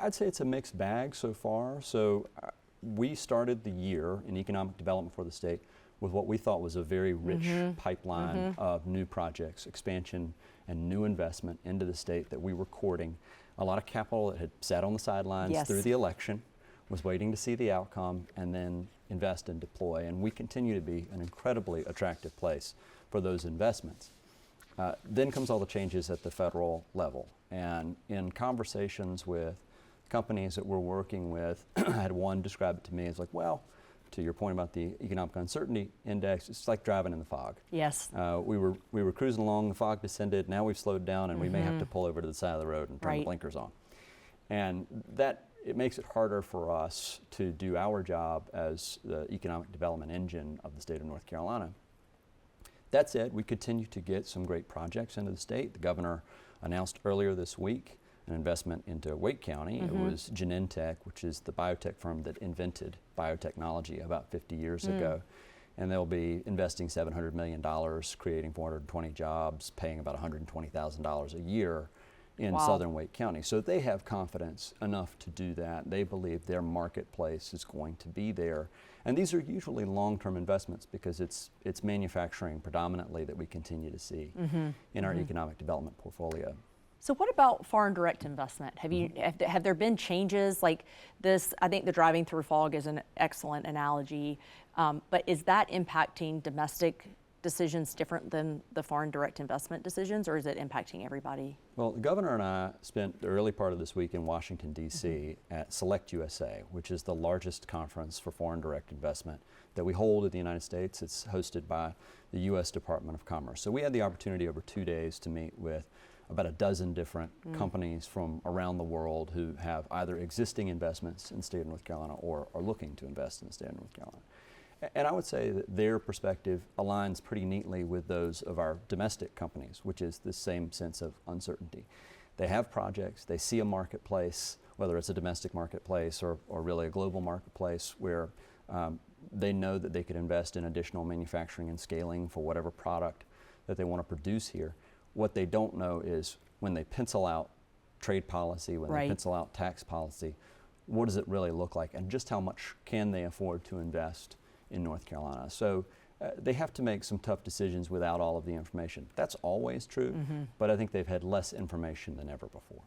I'd say it's a mixed bag so far. So we started the year in economic development for the state with what we thought was a very rich pipeline of new projects, expansion and new investment into the state that we were courting. A lot of capital that had sat on the sidelines through the election, was waiting to see the outcome and then invest and deploy. And we continue to be an incredibly attractive place for those investments. Then comes all the changes at the federal level. And in conversations with companies that we're working with, I had one describe it to me as like, well, to your point about the economic uncertainty index, it's like driving in the fog. Yes. We were cruising along, the fog descended, now we've slowed down and we may have to pull over to the side of the road and turn the blinkers on. And it makes it harder for us to do our job as the economic development engine of the state of North Carolina. That said, we continue to get some great projects into the state. The governor announced earlier this week an investment into Wake County. It was Genentech, which is the biotech firm that invented biotechnology about 50 years ago. And they'll be investing $700 million, creating 420 jobs, paying about $120,000 a year in southern Wake County. So they have confidence enough to do that. They believe their marketplace is going to be there. And these are usually long-term investments because it's manufacturing predominantly that we continue to see in our economic development portfolio. So what about foreign direct investment? Have there been changes like this? I think the driving through fog is an excellent analogy, but is that impacting domestic decisions different than the foreign direct investment decisions, or is it impacting everybody? Well, the governor and I spent the early part of this week in Washington, D.C. at Select USA, which is the largest conference for foreign direct investment that we hold in the United States. It's hosted by the U.S. Department of Commerce. So we had the opportunity over 2 days to meet with about a dozen different companies from around the world who have either existing investments in the state of North Carolina or are looking to invest in the state of North Carolina. And I would say that their perspective aligns pretty neatly with those of our domestic companies, which is the same sense of uncertainty. They have projects, they see a marketplace, whether it's a domestic marketplace or really a global marketplace where they know that they could invest in additional manufacturing and scaling for whatever product that they want to produce here. What they don't know is when they pencil out trade policy, when they pencil out tax policy, what does it really look like and just how much can they afford to invest in North Carolina. So they have to make some tough decisions without all of the information. That's always true, but I think they've had less information than ever before.